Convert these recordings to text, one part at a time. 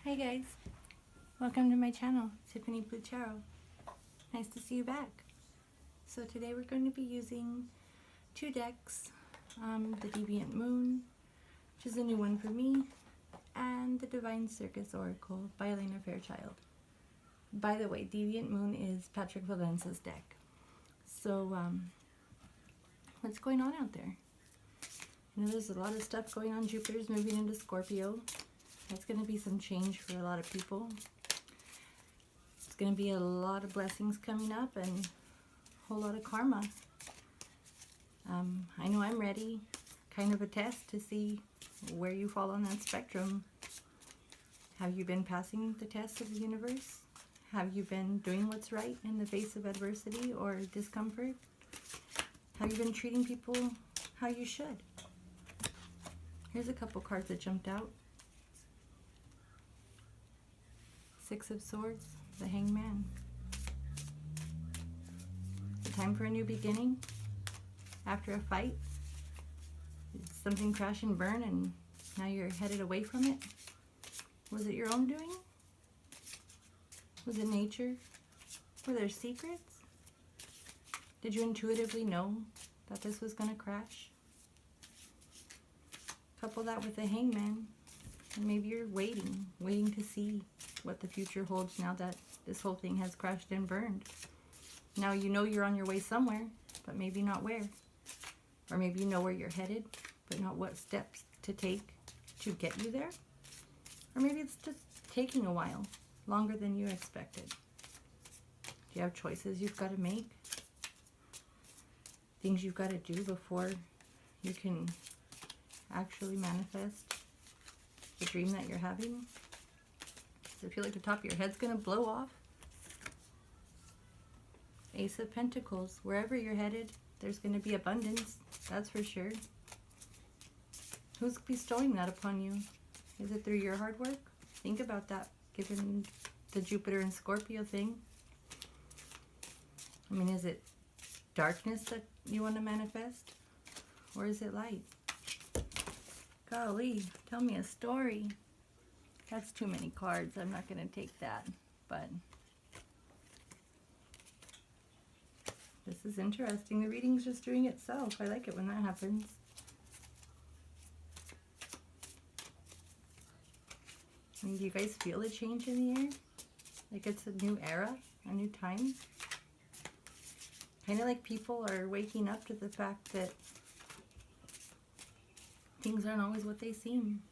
Hi guys, welcome to my channel, Tiffany Blue Tarot. Nice to see you back. So today we're going to be using two decks, the Deviant Moon, which is a new one for me, and the Divine Circus Oracle by Elena Fairchild. By the way, Deviant Moon is Patrick Valence's deck. So what's going on out there? You know, there's a lot of stuff going on. Jupiter's moving into Scorpio. That's going to be some change for a lot of people. It's going to be a lot of blessings coming up and a whole lot of karma. I know I'm ready. Kind of a test to see where you fall on that spectrum. Have you been passing the test of the universe? Have you been doing what's right in the face of adversity or discomfort? Have you been treating people how you should? Here's a couple cards that jumped out. Six of Swords, the Hangman. The time for a new beginning after a fight. Did something crash and burn and now you're headed away from it? Was it your own doing? Was it nature? Were there secrets? Did you intuitively know that this was going to crash? Couple that with the Hangman, and maybe you're waiting to see what the future holds now that this whole thing has crashed and burned. Now you know you're on your way somewhere, but maybe not where. Or maybe you know where you're headed, but not what steps to take to get you there. Or maybe it's just taking a while, longer than you expected. Do you have choices you've got to make? Things you've got to do before you can actually manifest the dream that you're having? Does it feel like the top of your head's going to blow off? Ace of Pentacles. Wherever you're headed, there's going to be abundance. That's for sure. Who's bestowing that upon you? Is it through your hard work? Think about that, given the Jupiter and Scorpio thing. I mean, is it darkness that you want to manifest? Or is it light? Golly, tell me a story. That's too many cards. I'm not going to take that. But this is interesting. The reading's just doing itself. I like it when that happens. I mean, do you guys feel a change in the air? Like it's a new era, a new time? Kind of like people are waking up to the fact that things aren't always what they seem.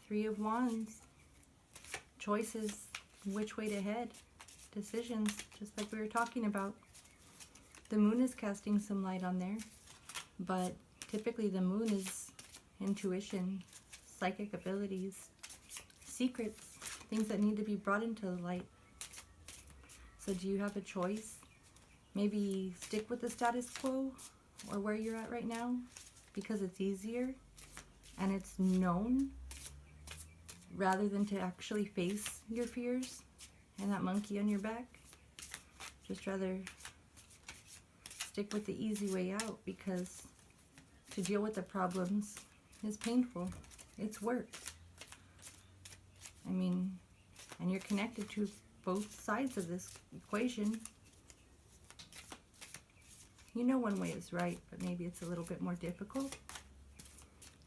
Three of Wands. Choices, which way to head. Decisions, just like we were talking about. The moon is casting some light on there, but typically the moon is intuition, psychic abilities, secrets, things that need to be brought into the light. So do you have a choice? Maybe stick with the status quo or where you're at right now because it's easier and it's known, rather than to actually face your fears and that monkey on your back. Just rather stick with the easy way out, because to deal with the problems is painful. It's work. I mean, and you're connected to both sides of this equation. You know one way is right, but maybe it's a little bit more difficult.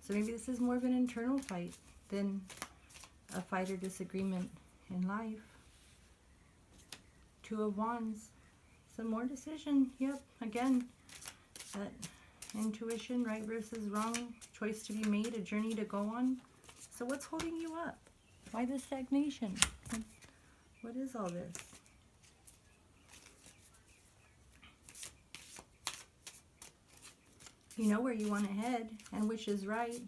So maybe this is more of an internal fight than a fight or disagreement in life. Two of Wands. Some more decision. Yep, again, that intuition, right versus wrong, choice to be made, a journey to go on. So what's holding you up? Why the stagnation? What is all this? You know where you want to head and which is right.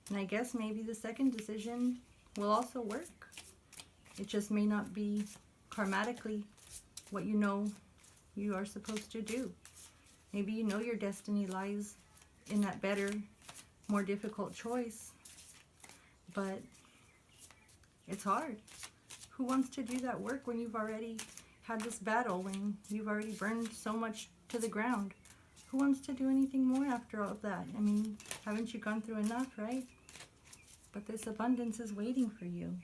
And I guess maybe the second decision will also work. It just may not be karmatically what you know you are supposed to do. Maybe you know your destiny lies in that better, more difficult choice, but it's hard. Who wants to do that work when you've already had this battle, when you've already burned so much to the ground? Who wants to do anything more after all of that? I mean, haven't you gone through enough, right? But this abundance is waiting for you.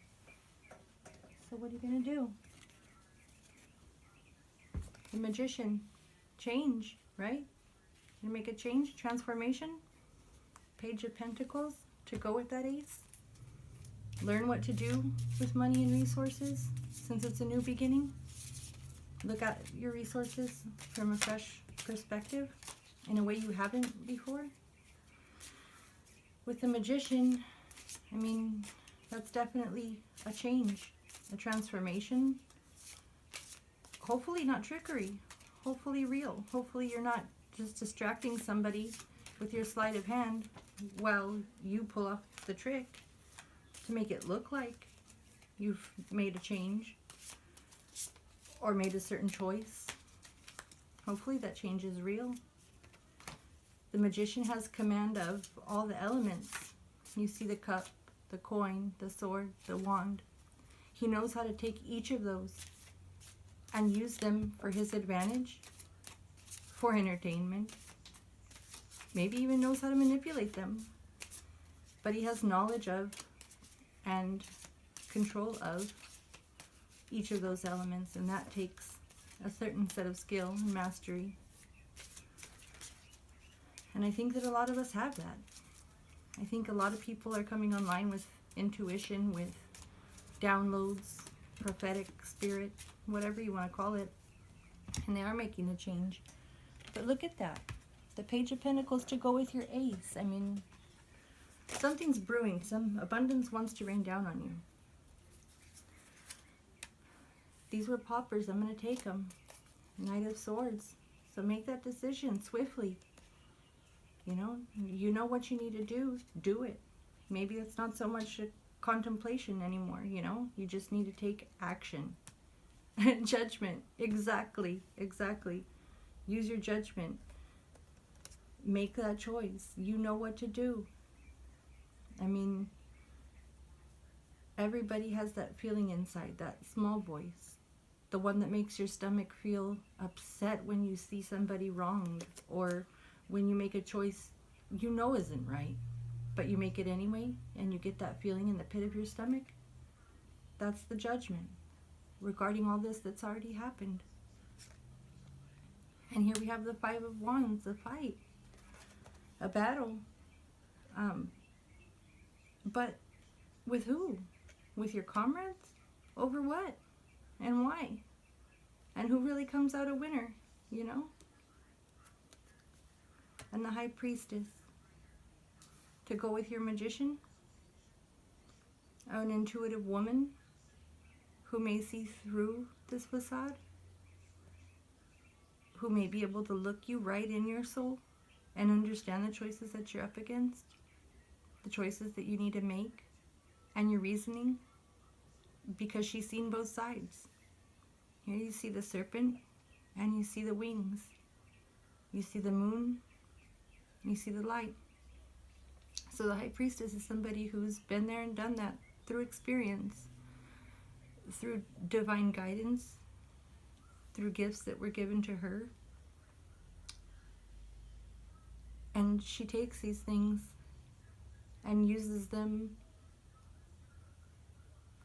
So what are you going to do? The Magician. Change, right? You make a change, transformation. Page of Pentacles to go with that Ace. Learn what to do with money and resources since it's a new beginning. Look at your resources from a fresh perspective in a way you haven't before. With the Magician, I mean, that's definitely a change, a transformation. Hopefully not trickery. Hopefully real. Hopefully you're not just distracting somebody with your sleight of hand while you pull off the trick to make it look like you've made a change or made a certain choice. Hopefully that change is real. The Magician has command of all the elements. You see the cup, the coin, the sword, the wand. He knows how to take each of those and use them for his advantage, for entertainment. Maybe even knows how to manipulate them. But he has knowledge of and control of each of those elements, and that takes a certain set of skill and mastery. And I think that a lot of us have that. I think a lot of people are coming online with intuition, with downloads, prophetic spirit, whatever you want to call it, and they are making a change. But look at that. The Page of Pentacles to go with your Ace. I mean, something's brewing. Some abundance wants to rain down on you. These were poppers. I'm going to take them. Knight of Swords. So make that decision swiftly. You know what you need to do. Do it. Maybe it's not so much a contemplation anymore, You just need to take action. Judgment. Exactly. Use your judgment. Make that choice. You know what to do. I mean, everybody has that feeling inside, that small voice. The one that makes your stomach feel upset when you see somebody wronged, or when you make a choice isn't right, but you make it anyway, and you get that feeling in the pit of your stomach. That's the judgment regarding all this that's already happened. And here we have the Five of Wands, a fight, a battle. But with who? With your comrades? Over what? And why? And who really comes out a winner, And the High Priestess to go with your Magician. An intuitive woman who may see through this facade, who may be able to look you right in your soul and understand the choices that you're up against, the choices that you need to make, and your reasoning, because she's seen both sides. Here you see the serpent, and you see the wings. You see the moon, you see the light. So the High Priestess is somebody who's been there and done that through experience, through divine guidance, through gifts that were given to her. And she takes these things and uses them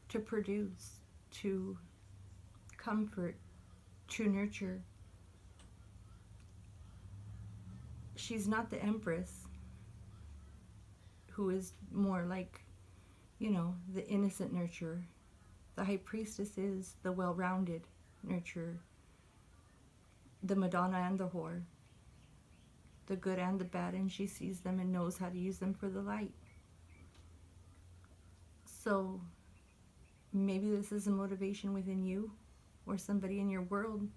to produce, to comfort, to nurture. She's not the Empress, who is more like, the innocent nurturer. The High Priestess is the well-rounded nurturer, the Madonna and the whore, the good and the bad, and she sees them and knows how to use them for the light. So maybe this is a motivation within you or somebody in your world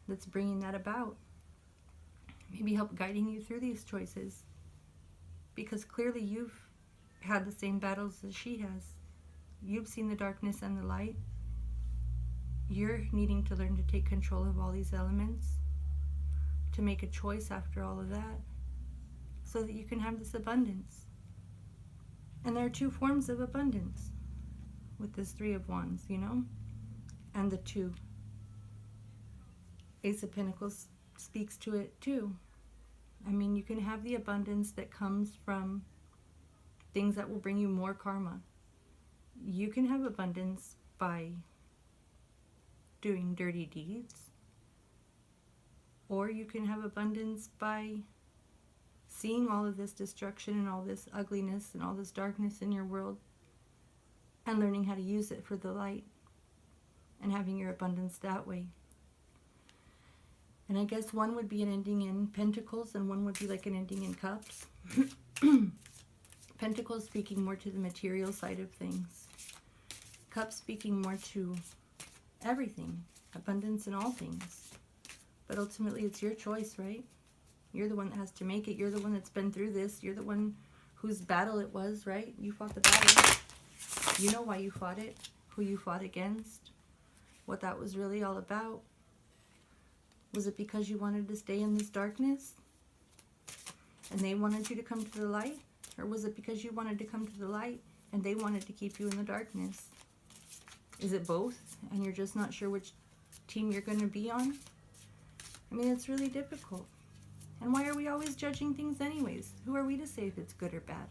that's bringing that about. Maybe help guiding you through these choices, because clearly you've had the same battles as she has. You've seen the darkness and the light. You're needing to learn to take control of all these elements, to make a choice after all of that, so that you can have this abundance. And there are two forms of abundance with this Three of Wands, and the two. Ace of Pentacles speaks to it too. I mean, you can have the abundance that comes from things that will bring you more karma. You can have abundance by doing dirty deeds, or you can have abundance by seeing all of this destruction and all this ugliness and all this darkness in your world and learning how to use it for the light and having your abundance that way. And I guess one would be an ending in Pentacles and one would be like an ending in Cups. Pentacles speaking more to the material side of things. Cups speaking more to everything, abundance in all things. But ultimately it's your choice, right? You're the one that has to make it. You're the one that's been through this. You're the one whose battle it was, right? You fought the battle. You know why you fought it, who you fought against, what that was really all about. Was it because you wanted to stay in this darkness and they wanted you to come to the light? Or was it because you wanted to come to the light and they wanted to keep you in the darkness? Is it both and you're just not sure which team you're going to be on? I mean, it's really difficult. And why are we always judging things anyways? Who are we to say if it's good or bad?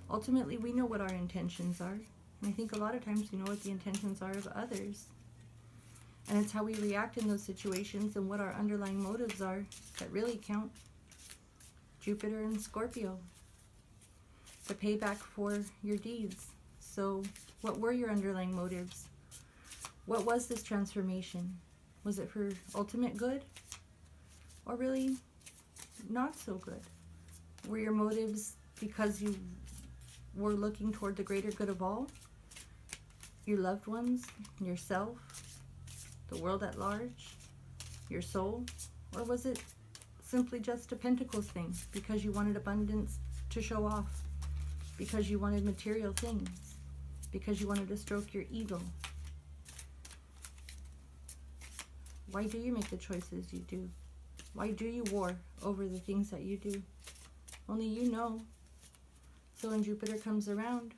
Ultimately, we know what our intentions are. And I think a lot of times we know what the intentions are of others. And it's how we react in those situations and what our underlying motives are that really count. Jupiter and Scorpio. The payback for your deeds. So what were your underlying motives? What was this transformation? Was it for ultimate good? Or really not so good? Were your motives because you were looking toward the greater good of all? Your loved ones, yourself, the world at large, your soul? Or was it simply just a Pentacles thing because you wanted abundance to show off? Because you wanted material things? Because you wanted to stroke your ego? Why do you make the choices you do? Why do you war over the things that you do? Only you know. So when Jupiter comes around,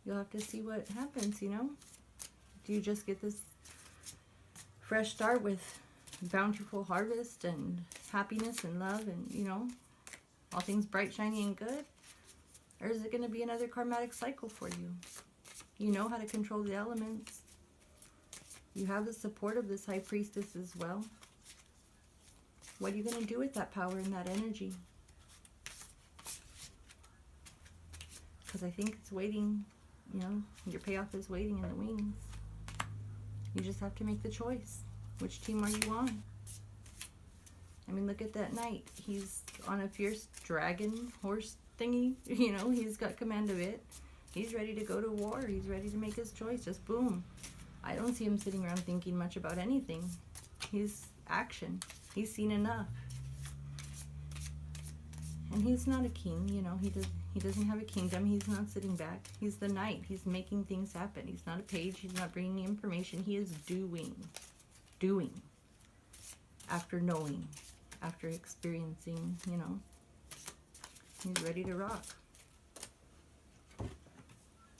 you'll have to see what happens, you know? Do you just get this fresh start with bountiful harvest and happiness and love and, you know, all things bright, shiny, and good? Or is it going to be another karmatic cycle for you? You know how to control the elements. You have the support of this high priestess as well. What are you going to do with that power and that energy? Because I think it's waiting, you know, your payoff is waiting in the wings. You just have to make the choice. Which team are you on? I mean, look at that knight. He's on a fierce dragon horse thingy. You know, he's got command of it. He's ready to go to war. He's ready to make his choice. Just boom. I don't see him sitting around thinking much about anything. He's action. He's seen enough. And he's not a king, you know. He doesn't have a kingdom. He's not sitting back. He's the knight. He's making things happen. He's not a page. He's not bringing information. He is doing. Doing. After knowing. After experiencing, you know. He's ready to rock.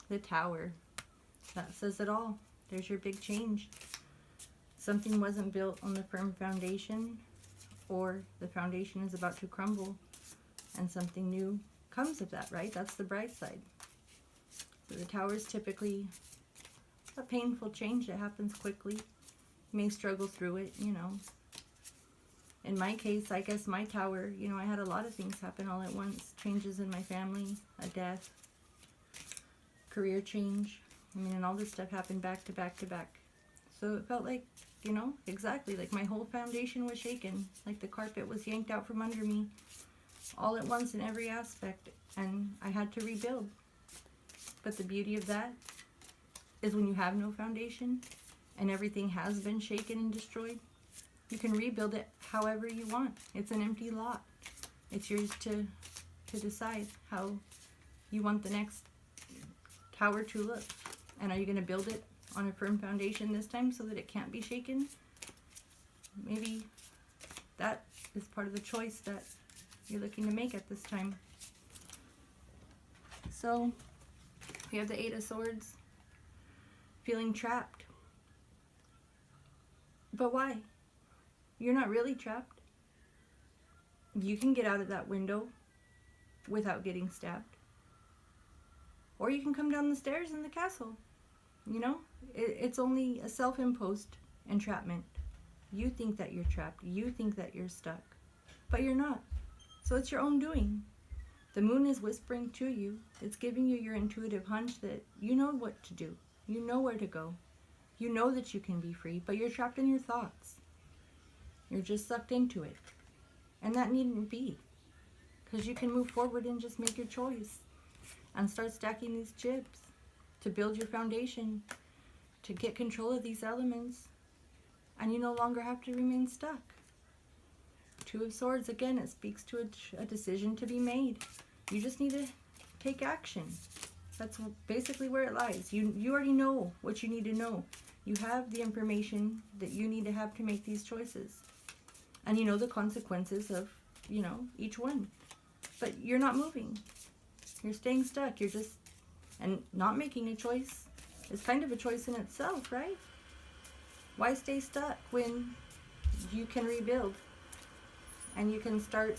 The Tower. That says it all. There's your big change. Something wasn't built on the firm foundation, or the foundation is about to crumble, and something new comes of that, right? That's the bright side. So the Tower is typically a painful change that happens quickly. You may struggle through it, you know. In my case, I guess my Tower, you know, I had a lot of things happen all at once. Changes in my family, a death, career change. I mean, and all this stuff happened back to back to back. So it felt like, you know, exactly, like my whole foundation was shaken. Like the carpet was yanked out from under me all at once in every aspect. And I had to rebuild. But the beauty of that is when you have no foundation and everything has been shaken and destroyed, you can rebuild it however you want. It's an empty lot. It's yours to decide how you want the next tower to look. And are you going to build it on a firm foundation this time so that it can't be shaken? Maybe that is part of the choice that you're looking to make at this time. So we have the Eight of Swords. Feeling trapped. But why? You're not really trapped. You can get out of that window without getting stabbed. Or you can come down the stairs in the castle. You know, it's only a self-imposed entrapment. You think that you're trapped. You think that you're stuck. But you're not. So it's your own doing. The moon is whispering to you. It's giving you your intuitive hunch that you know what to do. You know where to go. You know that you can be free, but you're trapped in your thoughts. You're just sucked into it. And that needn't be. Because you can move forward and just make your choice. And start stacking these chips to build your foundation, to get control of these elements. And you no longer have to remain stuck. Two of Swords, again, it speaks to a decision to be made. You just need to take action. That's basically where it lies. You already know what you need to know. You have the information that you need to have to make these choices. And you know the consequences of, you know, each one. But you're not moving. You're staying stuck. You're just, and not making a choice is kind of a choice in itself, right? Why stay stuck when you can rebuild and you can start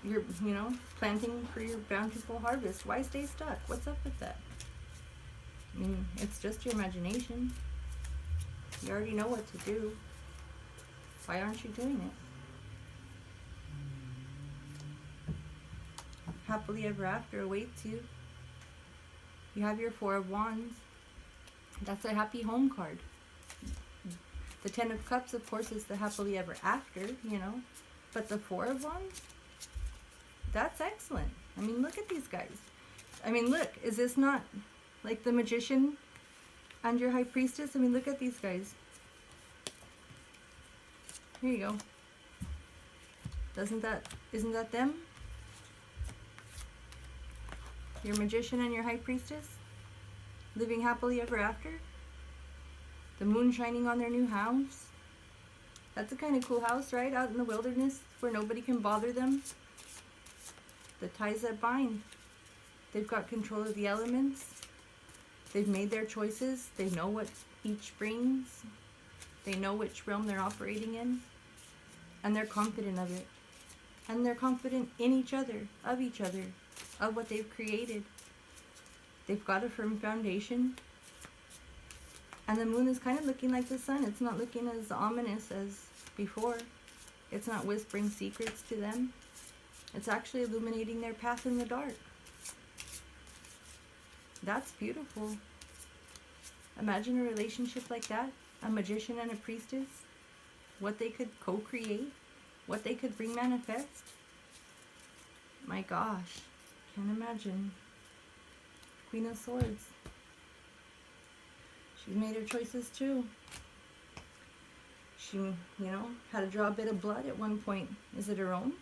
your, you know, planting for your bountiful harvest? Why stay stuck? What's up with that? I mean, it's just your imagination. You already know what to do. Why aren't you doing it? Happily ever after awaits you. You have your Four of Wands. That's a happy home card. The Ten of Cups, of course, is the happily ever after, you know. But the Four of Wands, that's excellent. I mean, look at these guys. I mean, look, is this not like the Magician and your High Priestess? I mean, look at these guys. Here you go. Isn't that them? Your Magician and your High Priestess living happily ever after. The moon shining on their new house. That's a kind of cool house, right? Out in the wilderness where nobody can bother them. The ties that bind. They've got control of the elements. They've made their choices. They know what each brings. They know which realm they're operating in. And they're confident of it. And they're confident in each other, of what they've created. They've got a firm foundation. And the moon is kind of looking like the sun. It's not looking as ominous as before. It's not whispering secrets to them. It's actually illuminating their path in the dark. That's beautiful. Imagine a relationship like that. A magician and a priestess. What they could co-create. What they could bring manifest. My gosh. Can't imagine. Queen of Swords. She's made her choices too. She, you know, had to draw a bit of blood at one point. Is it her own?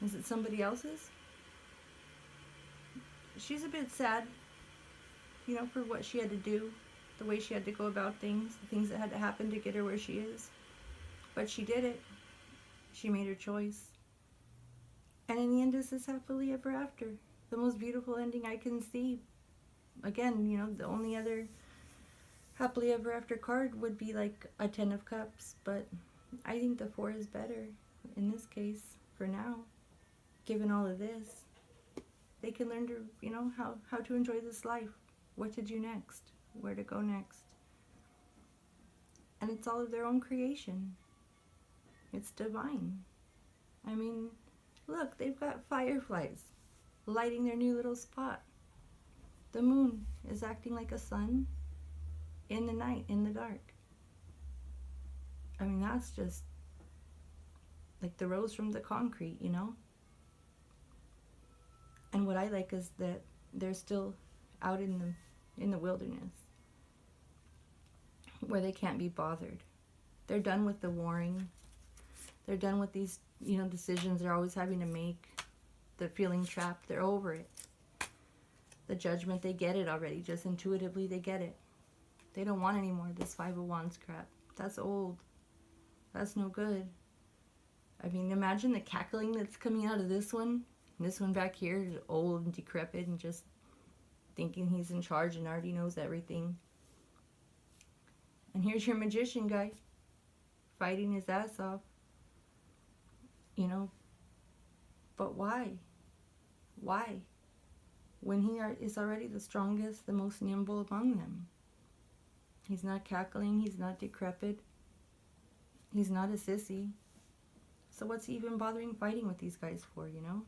Is it somebody else's? She's a bit sad, you know, for what she had to do, the way she had to go about things, the things that had to happen to get her where she is. But she did it. She made her choice. And in the end, this is happily ever after. The most beautiful ending I can see. Again, you know, the only other happily ever after card would be like a Ten of Cups, but I think the Four is better in this case for now. Given all of this, they can learn to, you know, how to enjoy this life, what to do next, where to go next. And it's all of their own creation. It's divine. I mean, look, they've got fireflies lighting their new little spot. The moon is acting like a sun in the night, in the dark. I mean, that's just like the rose from the concrete, you know? And what I like is that they're still out in the wilderness where they can't be bothered. They're done with the warring. They're done with these, you know, decisions they're always having to make. The feeling trapped. They're over it. The judgment, they get it already. Just intuitively, they get it. They don't want any more of this Five of Wands crap. That's old. That's no good. I mean, imagine the cackling that's coming out of this one. And this one back here is old and decrepit and just thinking he's in charge and already knows everything. And here's your magician guy fighting his ass off. You know, but why? Why? when he is already the strongest, the most nimble among them. He's not cackling, he's not decrepit, he's not a sissy. So what's he even bothering fighting with these guys for, you know?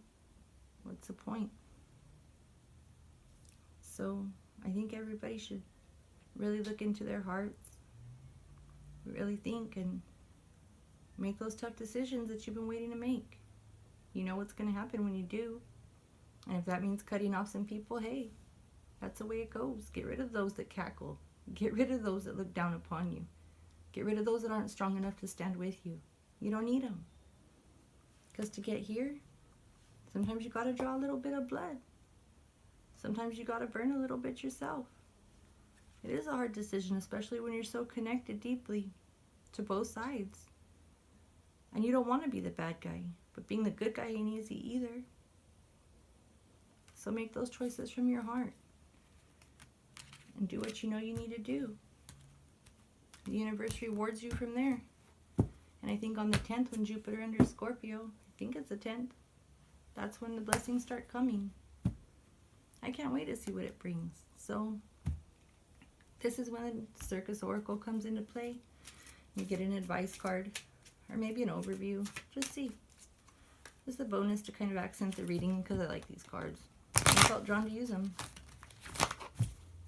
What's the point? So I think everybody should really look into their hearts, really think, and make those tough decisions that you've been waiting to make. You know what's going to happen when you do. And if that means cutting off some people, hey, that's the way it goes. Get rid of those that cackle. Get rid of those that look down upon you. Get rid of those that aren't strong enough to stand with you. You don't need them. Because to get here, sometimes you got to draw a little bit of blood. Sometimes you got to burn a little bit yourself. It is a hard decision, especially when you're so connected deeply to both sides. And you don't want to be the bad guy, but being the good guy ain't easy either. So make those choices from your heart and do what you know you need to do. The universe rewards you from there. And I think on the 10th, when Jupiter enters Scorpio, I think it's the 10th, that's when the blessings start coming. I can't wait to see what it brings. So this is when the Circus Oracle comes into play. You get an advice card or maybe an overview. Just see. Just a bonus to kind of accent the reading because I like these cards. I felt drawn to use them.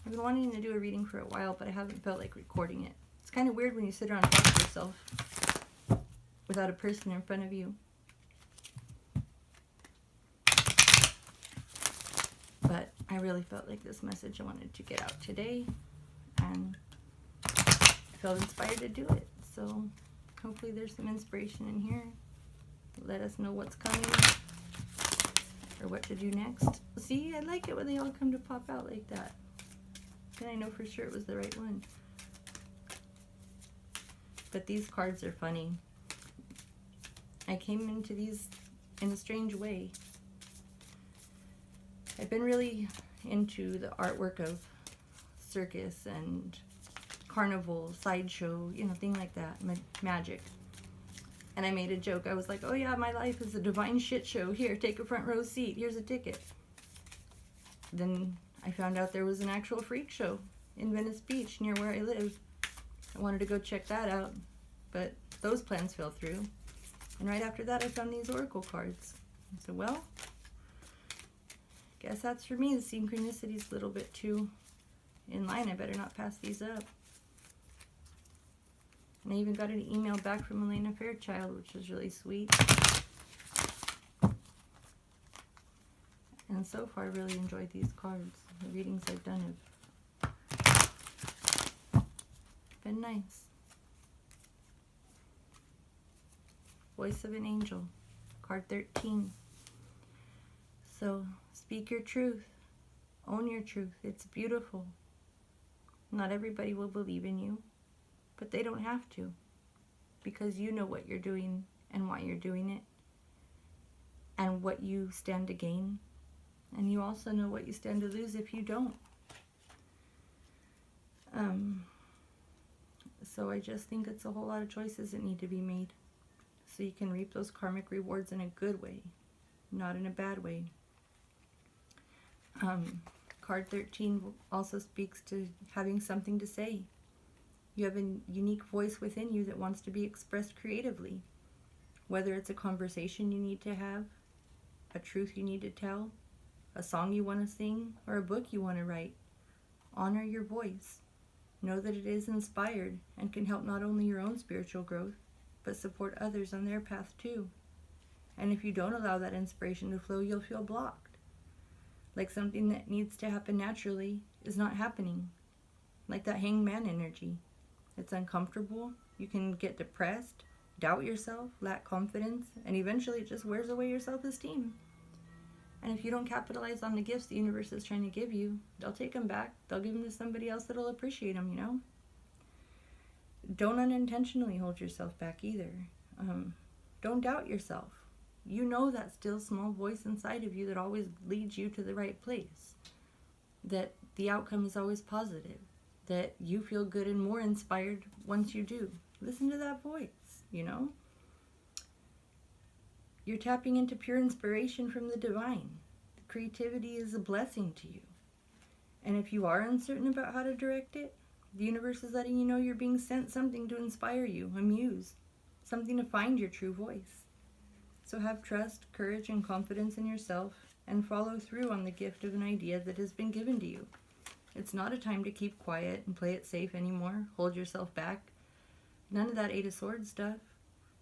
I've been wanting to do a reading for a while, but I haven't felt like recording it. It's kind of weird when you sit around and talk to yourself without a person in front of you. But I really felt like this message I wanted to get out today, and I felt inspired to do it. So hopefully there's some inspiration in here. Let us know what's coming or what to do next. See, I like it when they all come to pop out like that. Then I know for sure it was the right one. But these cards are funny. I came into these in a strange way. I've been really into the artwork of circus and carnival, sideshow, you know, thing like that, magic. And I made a joke. I was like, oh yeah, my life is a divine shit show. Here, take a front row seat. Here's a ticket. Then I found out there was an actual freak show in Venice Beach near where I live. I wanted to go check that out, but those plans fell through. And right after that, I found these oracle cards. I said, well, guess that's for me. The synchronicity's a little bit too in line. I better not pass these up. And I even got an email back from Elena Fairchild, which was really sweet. And so far, I really enjoyed these cards. The readings I've done have been nice. Voice of an Angel, card 13. So, speak your truth. Own your truth. It's beautiful. Not everybody will believe in you, but they don't have to, because you know what you're doing and why you're doing it and what you stand to gain. And you also know what you stand to lose if you don't. So I just think it's a whole lot of choices that need to be made so you can reap those karmic rewards in a good way, not in a bad way. Card 13 also speaks to having something to say. You have a unique voice within you that wants to be expressed creatively. Whether it's a conversation you need to have, a truth you need to tell, a song you want to sing, or a book you want to write. Honor your voice. Know that it is inspired and can help not only your own spiritual growth, but support others on their path too. And if you don't allow that inspiration to flow, you'll feel blocked. Like something that needs to happen naturally is not happening. Like that hangman energy. It's uncomfortable. You can get depressed, doubt yourself, lack confidence, and eventually it just wears away your self-esteem. And if you don't capitalize on the gifts the universe is trying to give you, they'll take them back. They'll give them to somebody else that'll appreciate them, you know? Don't unintentionally hold yourself back either. Don't doubt yourself. You know that still small voice inside of you that always leads you to the right place. That the outcome is always positive. That you feel good and more inspired once you do. Listen to that voice, you know? You're tapping into pure inspiration from the divine. creativity is a blessing to you. And if you are uncertain about how to direct it, the universe is letting you know you're being sent something to inspire you, amuse, something to find your true voice. So have trust, courage, and confidence in yourself, and follow through on the gift of an idea that has been given to you. It's not a time to keep quiet and play it safe anymore, hold yourself back. None of that Eight of Swords stuff.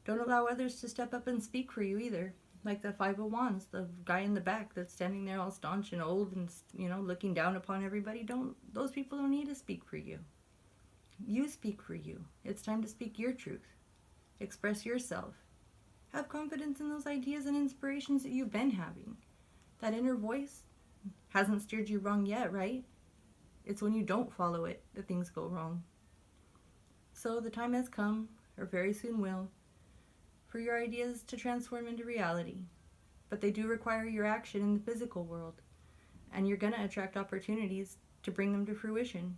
Don't allow others to step up and speak for you either. Like the Five of Wands, the guy in the back that's standing there all staunch and old and, looking down upon everybody. Those people don't need to speak for you. You speak for you. It's time to speak your truth. Express yourself. Have confidence in those ideas and inspirations that you've been having. That inner voice hasn't steered you wrong yet, right? It's when you don't follow it that things go wrong. So the time has come, or very soon will, for your ideas to transform into reality. But they do require your action in the physical world, and you're going to attract opportunities to bring them to fruition.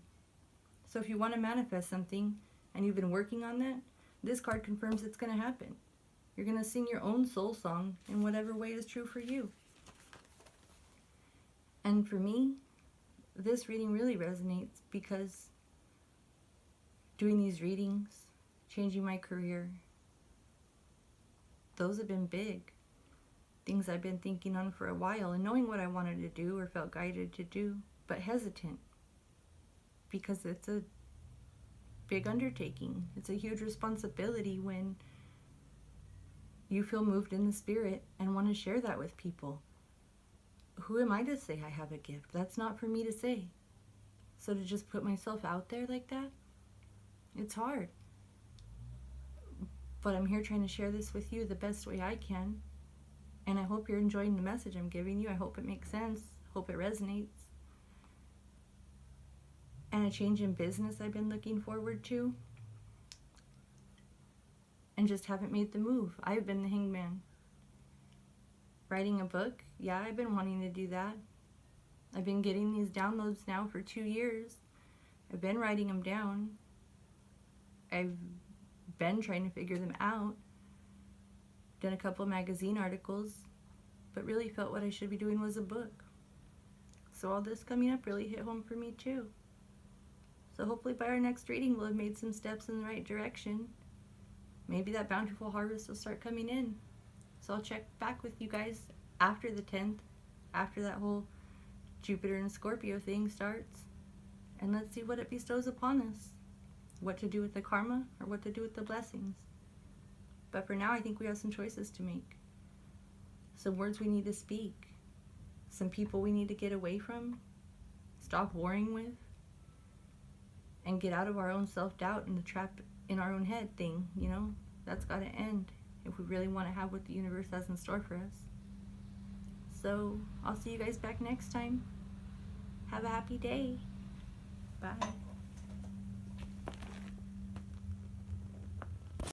So if you want to manifest something, and you've been working on that, this card confirms it's going to happen. You're going to sing your own soul song in whatever way is true for you. And for me, this reading really resonates because doing these readings, changing my career, those have been big. Things I've been thinking on for a while and knowing what I wanted to do or felt guided to do, but hesitant because it's a big undertaking. It's a huge responsibility when you feel moved in the spirit and want to share that with people. Who am I to say I have a gift? That's not for me to say. So to just put myself out there like that, it's hard. But I'm here trying to share this with you the best way I can. And I hope you're enjoying the message I'm giving you. I hope it makes sense. Hope it resonates. And a change in business I've been looking forward to. And just haven't made the move. I've been the hangman. Writing a book, yeah, I've been wanting to do that. I've been getting these downloads now for 2 years. I've been writing them down. I've been trying to figure them out. Done a couple magazine articles, but really felt what I should be doing was a book. So all this coming up really hit home for me too. So hopefully by our next reading we'll have made some steps in the right direction. Maybe that bountiful harvest will start coming in. So I'll check back with you guys after the 10th, after that whole Jupiter and Scorpio thing starts. And let's see what it bestows upon us. What to do with the karma or what to do with the blessings. But for now, I think we have some choices to make. Some words we need to speak. Some people we need to get away from. Stop warring with. And get out of our own self-doubt and the trap in our own head thing, That's got to end if we really want to have what the universe has in store for us. So, I'll see you guys back next time. Have a happy day. Bye.